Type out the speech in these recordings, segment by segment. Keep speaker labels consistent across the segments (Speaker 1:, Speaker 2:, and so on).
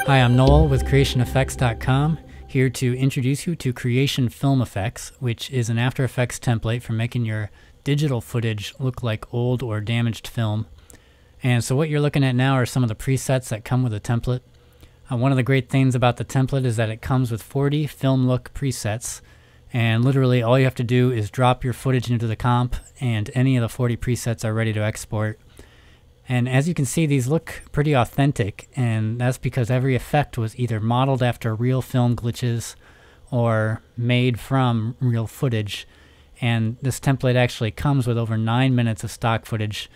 Speaker 1: Hi, I'm Noel with CreationEffects.com, here to introduce you to Creation Film Effects, which is an After Effects template for making your digital footage look like old or damaged film. And so what you're looking at now are some of the presets that come with the template. One of the great things about the template is that it comes with 40 film look presets, and literally all you have to do is drop your footage into the comp and any of the 40 presets are ready to export. And as you can see, these look pretty authentic, and that's because every effect was either modeled after real film glitches or made from real footage. And this template actually comes with over 9 minutes of stock footage,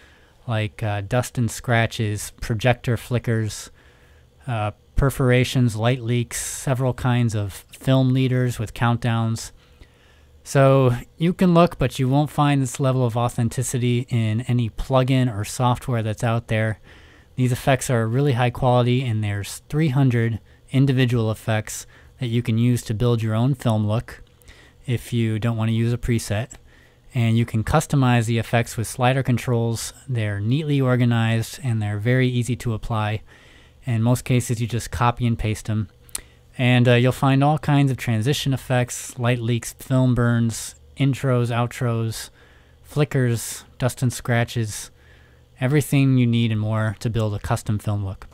Speaker 1: like dust and scratches, projector flickers, perforations, light leaks, several kinds of film leaders with countdowns. So you can look, but you won't find this level of authenticity in any plugin or software that's out there. These effects are really high quality, and there's 300 individual effects that you can use to build your own film look if you don't want to use a preset. And you can customize the effects with slider controls. They're neatly organized and they're very easy to apply. In most cases, you just copy and paste them. And you'll find all kinds of transition effects, light leaks, film burns, intros, outros, flickers, dust and scratches, everything you need and more to build a custom film look.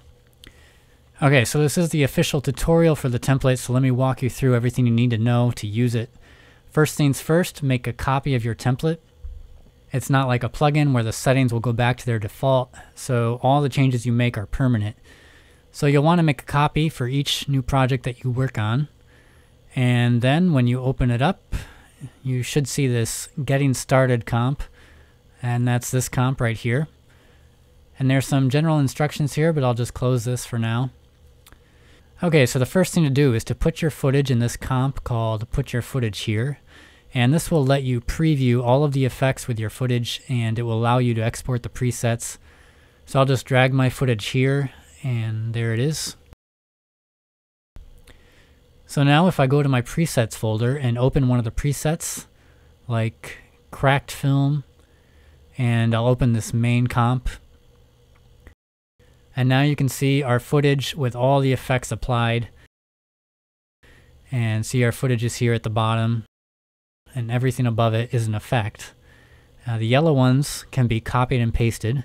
Speaker 1: Okay, so this is the official tutorial for the template, so let me walk you through everything you need to know to use it. First things first, make a copy of your template. It's not like a plugin where the settings will go back to their default, so all the changes you make are permanent. So you'll want to make a copy for each new project that you work on. And then when you open it up, you should see this Getting Started comp. And that's this comp right here. And there's some general instructions here, but I'll just close this for now. Okay, so the first thing to do is to put your footage in this comp called Put Your Footage Here. And this will let you preview all of the effects with your footage, and it will allow you to export the presets. So I'll just drag my footage here, and there it is. So now if I go to my presets folder and open one of the presets, like cracked film, and I'll open this main comp, and now you can see our footage with all the effects applied, and see our footage is here at the bottom, and everything above it is an effect. The yellow ones can be copied and pasted.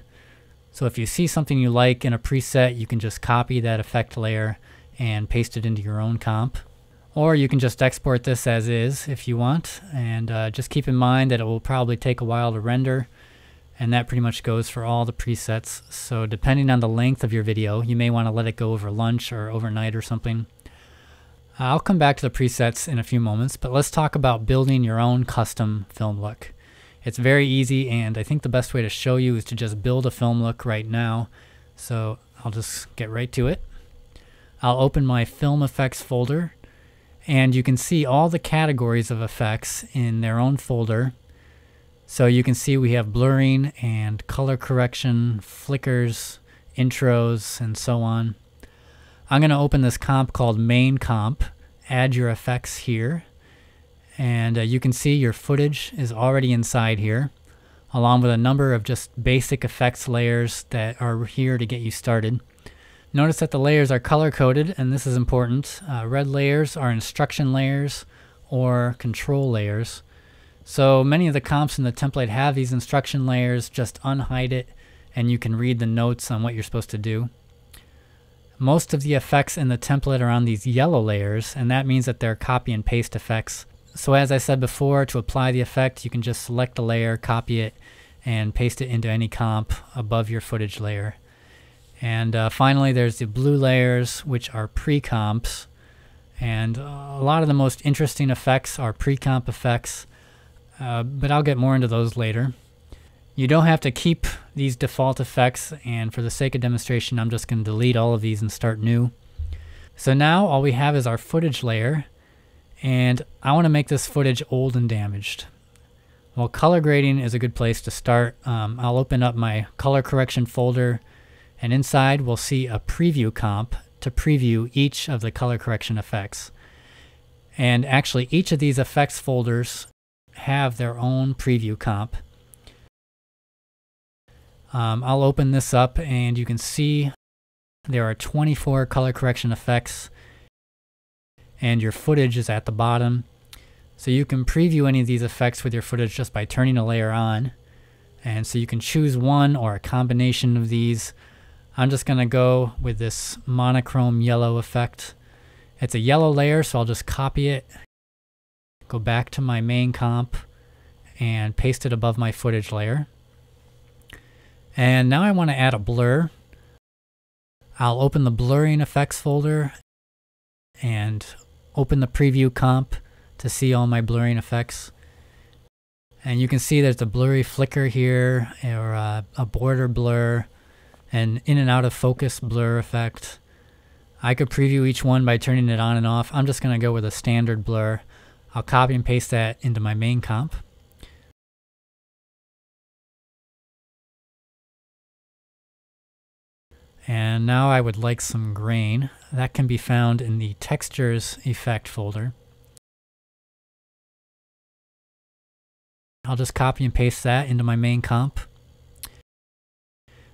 Speaker 1: So if you see something you like in a preset, you can just copy that effect layer and paste it into your own comp. Or you can just export this as is if you want, and just keep in mind that it will probably take a while to render, and that pretty much goes for all the presets. So depending on the length of your video, you may want to let it go over lunch or overnight or something. I'll come back to the presets in a few moments, but let's talk about building your own custom film look. It's very easy, and I think the best way to show you is to just build a film look right now. So I'll just get right to it. I'll open my film effects folder, and you can see all the categories of effects in their own folder. So you can see we have blurring and color correction, flickers, intros, and so on. I'm going to open this comp called Main Comp, add your effects here. And you can see your footage is already inside here, along with a number of just basic effects layers that are here to get you started. Notice that the layers are color-coded, and this is important. Red layers are instruction layers or control layers. So many of the comps in the template have these instruction layers. Just unhide it, and you can read the notes on what you're supposed to do. Most of the effects in the template are on these yellow layers, and that means that they're copy and paste effects. So as I said before, to apply the effect, you can just select the layer, copy it, and paste it into any comp above your footage layer. And finally, there's the blue layers, which are pre-comps. And a lot of the most interesting effects are pre-comp effects, but I'll get more into those later. You don't have to keep these default effects, and for the sake of demonstration, I'm just going to delete all of these and start new. So now all we have is our footage layer. And I want to make this footage old and damaged. Well, color grading is a good place to start. I'll open up my color correction folder, and inside we'll see a preview comp to preview each of the color correction effects. And actually each of these effects folders have their own preview comp. I'll open this up, and you can see There are 24 color correction effects, and your footage is at the bottom. So you can preview any of these effects with your footage just by turning a layer on. And so you can choose one or a combination of these. I'm just going to go with this monochrome yellow effect. It's a yellow layer, so I'll just copy it, go back to my main comp, and paste it above my footage layer. And now I want to add a blur. I'll open the blurring effects folder and open the preview comp to see all my blurring effects. And you can see there's a blurry flicker here, or a border blur, an in and out of focus blur effect. I could preview each one by turning it on and off. I'm just going to go with a standard blur. I'll copy and paste that into my main comp. And now I would like some grain. That can be found in the textures effect folder. I'll just copy and paste that into my main comp.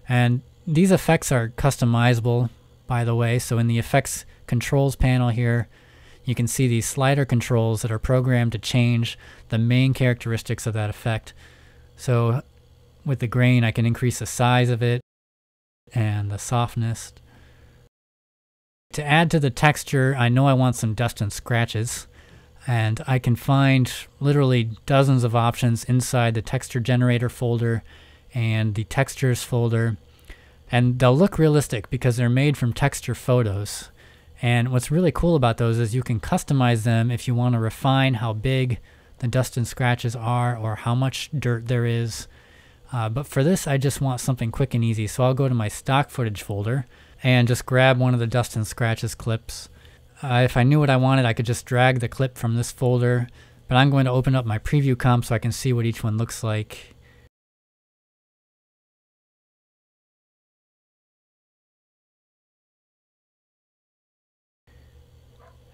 Speaker 1: And these effects are customizable, by the way. So in the effects controls panel here, you can see these slider controls that are programmed to change the main characteristics of that effect. So with the grain, I can increase the size of it and the softness. To add to the texture, I know I want some dust and scratches, and I can find literally dozens of options inside the texture generator folder and the textures folder, and they'll look realistic because they're made from texture photos. And what's really cool about those is you can customize them if you want to refine how big the dust and scratches are or how much dirt there is. But for this, I just want something quick and easy. So I'll go to my stock footage folder and just grab one of the dust and scratches clips. If I knew what I wanted, I could just drag the clip from this folder. But I'm going to open up my preview comp so I can see what each one looks like.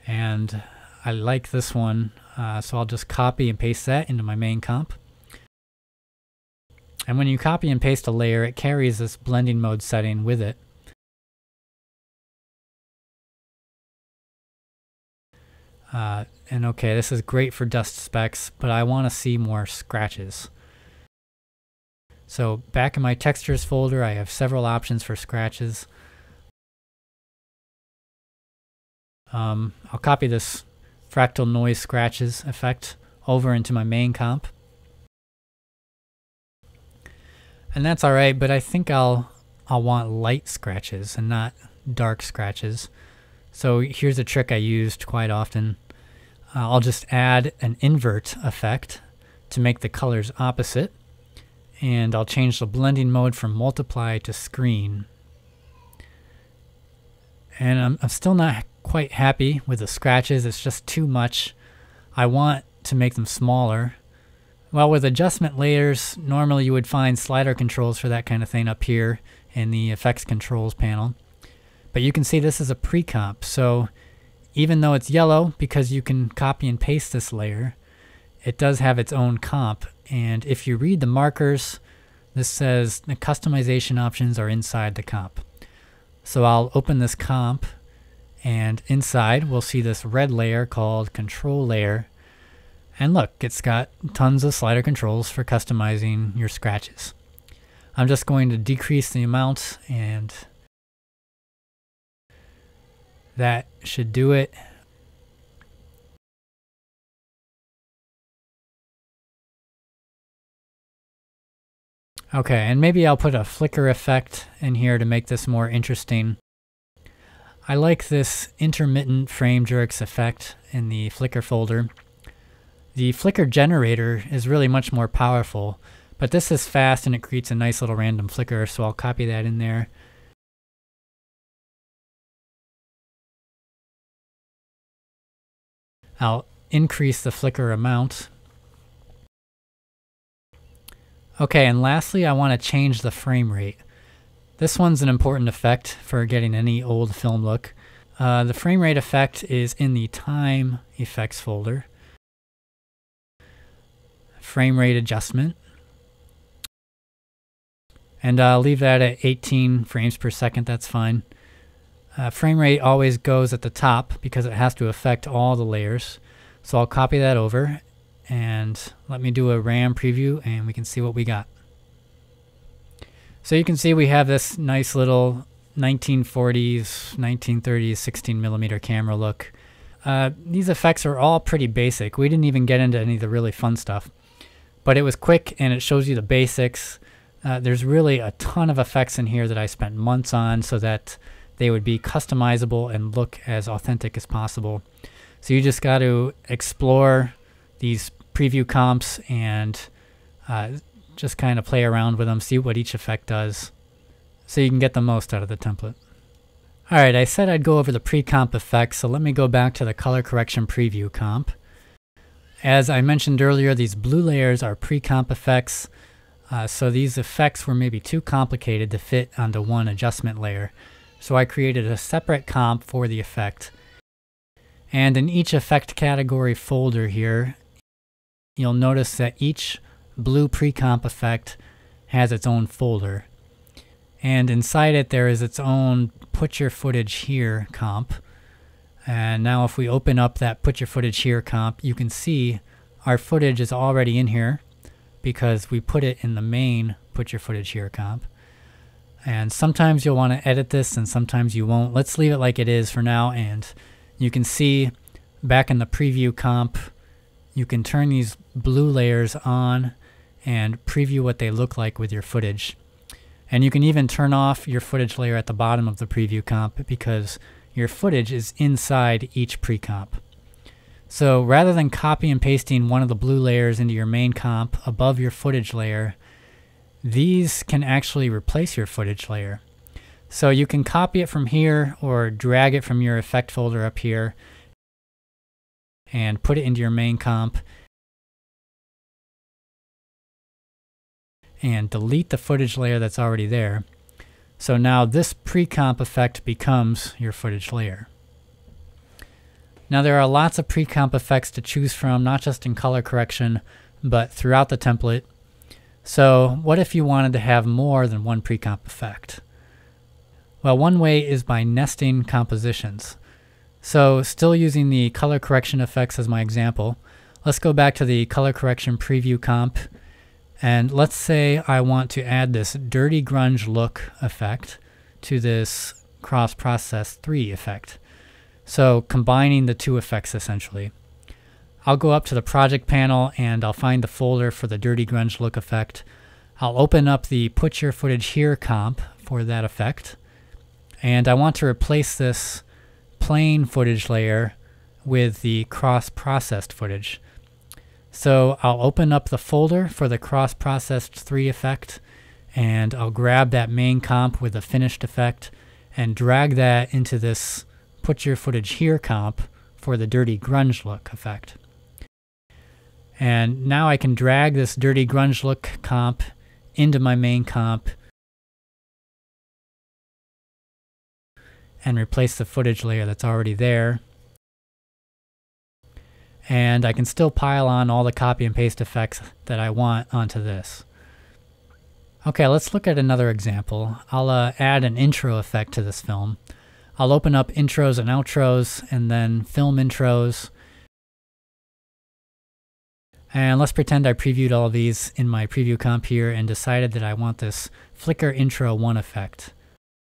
Speaker 1: And I like this one, so I'll just copy and paste that into my main comp. And when you copy and paste a layer, it carries this blending mode setting with it. And okay, this is great for dust specks, but I want to see more scratches. So back in my textures folder, I have several options for scratches. I'll copy this fractal noise scratches effect over into my main comp. And that's alright, but I think I'll want light scratches and not dark scratches. So here's a trick I used quite often. I'll just add an invert effect to make the colors opposite. And I'll change the blending mode from multiply to screen. And I'm still not quite happy with the scratches. It's just too much. I want to make them smaller. Well, with adjustment layers, normally you would find slider controls for that kind of thing up here in the effects controls panel. But you can see this is a pre-comp, so even though it's yellow, because you can copy and paste this layer, it does have its own comp. And if you read the markers, this says the customization options are inside the comp. So I'll open this comp, and inside we'll see this red layer called control layer. And look, it's got tons of slider controls for customizing your scratches. I'm just going to decrease the amount, and that should do it. Okay, and maybe I'll put a flicker effect in here to make this more interesting. I like this intermittent frame jerks effect in the flicker folder. The flicker generator is really much more powerful, but this is fast and it creates a nice little random flicker, so I'll copy that in there. I'll increase the flicker amount. Okay, and lastly, I want to change the frame rate. This one's an important effect for getting any old film look. The frame rate effect is in the time effects folder. Frame rate adjustment. And I'll leave that at 18 frames per second, that's fine. Frame rate always goes at the top because it has to affect all the layers. So I'll copy that over and let me do a RAM preview and we can see what we got. So you can see we have this nice little 1940s, 1930s 16mm camera look. These effects are all pretty basic. We didn't even get into any of the really fun stuff. But it was quick and it shows you the basics. There's really a ton of effects in here that I spent months on so that they would be customizable and look as authentic as possible. So you just got to explore these preview comps and just kind of play around with them, see what each effect does, so you can get the most out of the template. Alright, I said I'd go over the pre-comp effects, so let me go back to the color correction preview comp. As I mentioned earlier, these blue layers are pre-comp effects, so these effects were maybe too complicated to fit onto one adjustment layer. So I created a separate comp for the effect. And in each effect category folder here, you'll notice that each blue pre-comp effect has its own folder. And inside it there is its own put your footage here comp. And now if we open up that put your footage here comp, you can see our footage is already in here because we put it in the main put your footage here comp. And sometimes you'll want to edit this and sometimes you won't. Let's leave it like it is for now, and you can see back in the preview comp, you can turn these blue layers on and preview what they look like with your footage. And you can even turn off your footage layer at the bottom of the preview comp because your footage is inside each pre-comp. So rather than copy and pasting one of the blue layers into your main comp above your footage layer, these can actually replace your footage layer. So you can copy it from here or drag it from your effect folder up here and put it into your main comp and delete the footage layer that's already there. So now this pre-comp effect becomes your footage layer. Now there are lots of pre-comp effects to choose from, not just in color correction, but throughout the template. So what if you wanted to have more than one pre-comp effect? Well, one way is by nesting compositions. So still using the color correction effects as my example, let's go back to the color correction preview comp. And let's say I want to add this dirty grunge look effect to this cross process 3 effect. So combining the two effects essentially. I'll go up to the project panel and I'll find the folder for the dirty grunge look effect. I'll open up the put your footage here comp for that effect. And I want to replace this plain footage layer with the cross processed footage. So I'll open up the folder for the cross-processed 3 effect, and I'll grab that main comp with the finished effect and drag that into this put your footage here comp for the dirty grunge look effect. And now I can drag this dirty grunge look comp into my main comp and replace the footage layer that's already there. And I can still pile on all the copy and paste effects that I want onto this. Okay, let's look at another example. I'll add an intro effect to this film. I'll open up intros and outros and then film intros. And let's pretend I previewed all of these in my preview comp here and decided that I want this flicker intro 1 effect.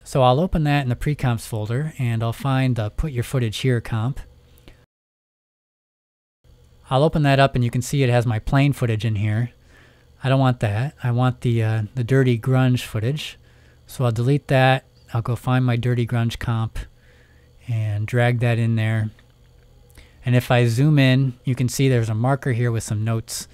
Speaker 1: So I'll open that in the pre-comps folder and I'll find the put your footage here comp. I'll open that up and you can see it has my plain footage in here. I don't want that. I want the dirty grunge footage. So I'll delete that. I'll go find my dirty grunge comp and drag that in there. And if I zoom in, you can see there's a marker here with some notes.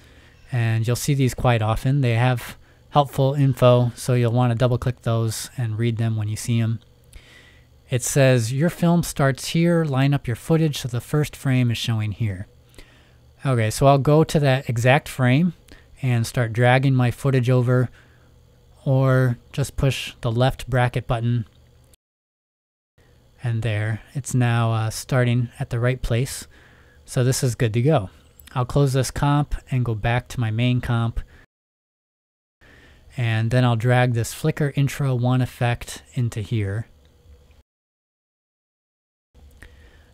Speaker 1: And you'll see these quite often. They have helpful info, so you'll want to double click those and read them when you see them. It says, your film starts here, line up your footage so the first frame is showing here. Okay, so I'll go to that exact frame and start dragging my footage over, or just push the left bracket button. And there, it's now starting at the right place. So this is good to go. I'll close this comp and go back to my main comp. And then I'll drag this flicker intro 1 effect into here.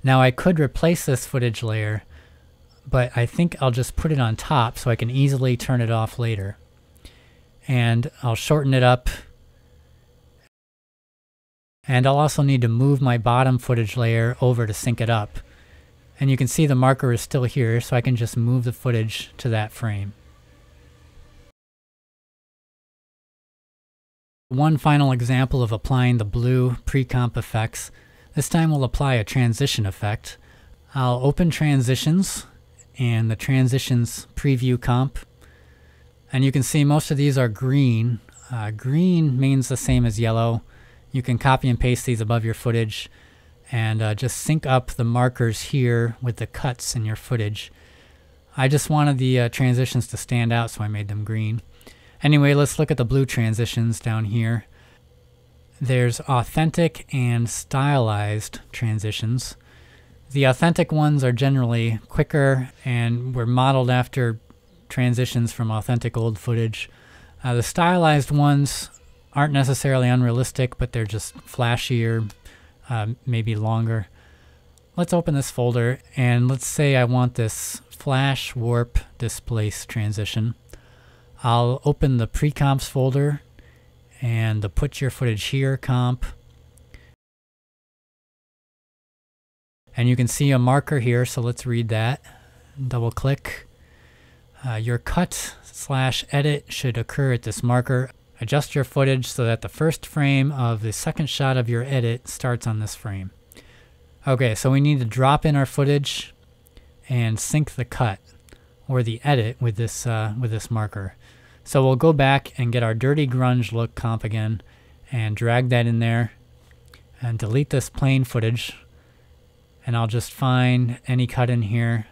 Speaker 1: Now I could replace this footage layer, but I think I'll just put it on top so I can easily turn it off later. And I'll shorten it up. And I'll also need to move my bottom footage layer over to sync it up. And you can see the marker is still here, so I can just move the footage to that frame. One final example of applying the blue pre-comp effects. This time we'll apply a transition effect. I'll open transitions and the transitions preview comp. And you can see most of these are green. Green means the same as yellow. You can copy and paste these above your footage and just sync up the markers here with the cuts in your footage. I just wanted the transitions to stand out, so I made them green. Anyway, let's look at the blue transitions down here. There's authentic and stylized transitions. The authentic ones are generally quicker and were modeled after transitions from authentic old footage. The stylized ones aren't necessarily unrealistic, but they're just flashier, maybe longer. Let's open this folder and let's say I want this flash warp displace transition. I'll open the pre-comps folder and the put your footage here comp. And you can see a marker here, so let's read that. Double click. Your cut/edit should occur at this marker. Adjust your footage so that the first frame of the second shot of your edit starts on this frame. Okay, so we need to drop in our footage and sync the cut or the edit with this marker. So we'll go back and get our dirty grunge look comp again and drag that in there and delete this plain footage. And I'll just find any cut in here.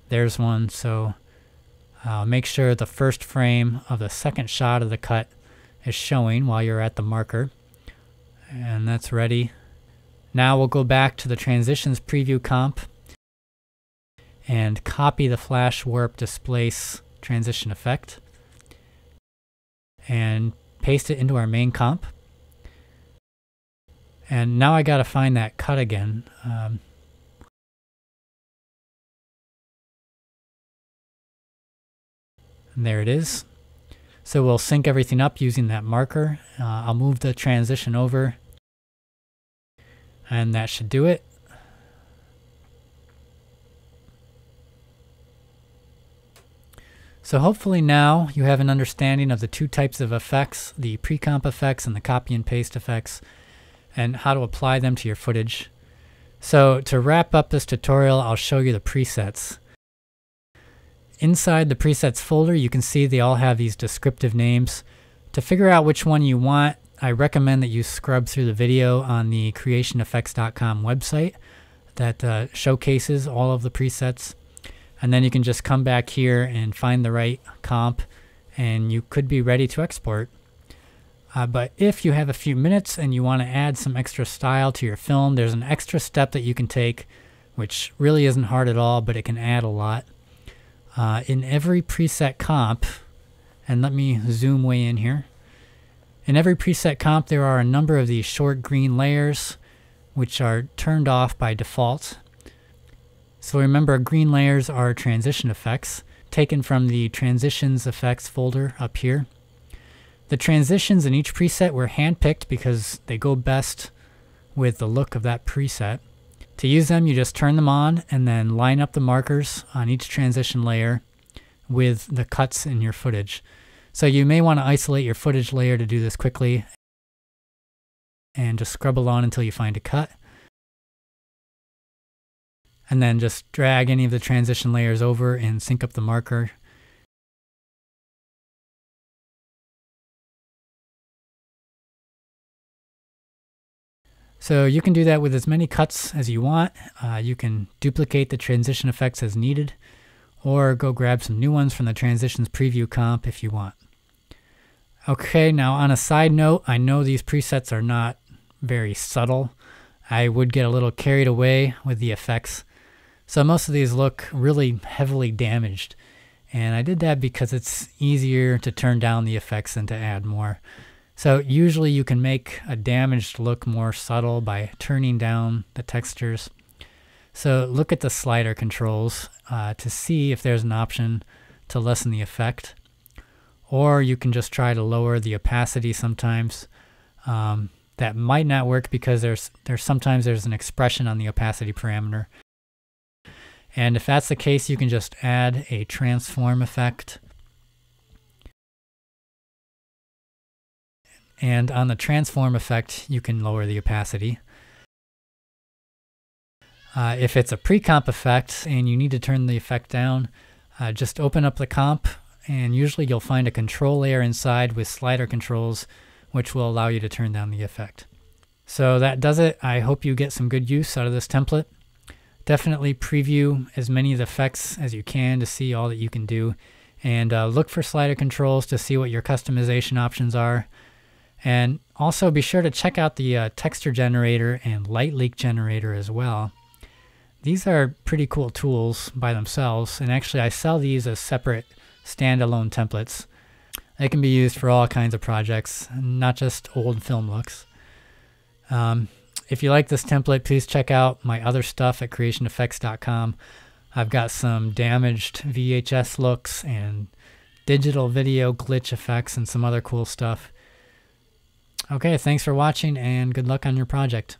Speaker 1: There's one, so I'll make sure the first frame of the second shot of the cut is showing while you're at the marker. And that's ready. Now we'll go back to the transitions preview comp and copy the flash warp displace transition effect and paste it into our main comp. And now I gotta find that cut again. And there it is. So we'll sync everything up using that marker. I'll move the transition over and that should do it. So hopefully now you have an understanding of the two types of effects, the pre-comp effects and the copy and paste effects, and how to apply them to your footage. So to wrap up this tutorial, I'll show you the presets. Inside the presets folder, you can see they all have these descriptive names. To figure out which one you want, I recommend that you scrub through the video on the creationeffects.com website that showcases all of the presets. And then you can just come back here and find the right comp and you could be ready to export. But if you have a few minutes and you want to add some extra style to your film, there's an extra step that you can take, which really isn't hard at all, but it can add a lot. In every preset comp, and let me zoom way in here. In every preset comp, there are a number of these short green layers, which are turned off by default. So remember, green layers are transition effects, taken from the transitions effects folder up here. The transitions in each preset were handpicked because they go best with the look of that preset. To use them, you just turn them on and then line up the markers on each transition layer with the cuts in your footage. So you may want to isolate your footage layer to do this quickly and just scrub along until you find a cut. And then just drag any of the transition layers over and sync up the marker. So you can do that with as many cuts as you want. You can duplicate the transition effects as needed, or go grab some new ones from the transitions preview comp if you want. Okay, now on a side note, I know these presets are not very subtle. I would get a little carried away with the effects. So most of these look really heavily damaged. And I did that because it's easier to turn down the effects than to add more. So usually you can make a damaged look more subtle by turning down the textures. So look at the slider controls to see if there's an option to lessen the effect. Or you can just try to lower the opacity sometimes. That might not work because sometimes there's an expression on the opacity parameter. And if that's the case, you can just add a transform effect. And on the transform effect, you can lower the opacity. If it's a pre-comp effect and you need to turn the effect down, just open up the comp, and usually you'll find a control layer inside with slider controls, which will allow you to turn down the effect. So that does it. I hope you get some good use out of this template. Definitely preview as many of the effects as you can to see all that you can do, and look for slider controls to see what your customization options are. And also be sure to check out the texture generator and light leak generator as well. These are pretty cool tools by themselves, and actually I sell these as separate standalone templates. They can be used for all kinds of projects, not just old film looks. If you like this template, please check out my other stuff at creationeffects.com. I've got some damaged VHS looks and digital video glitch effects and some other cool stuff. Okay, thanks for watching and good luck on your project.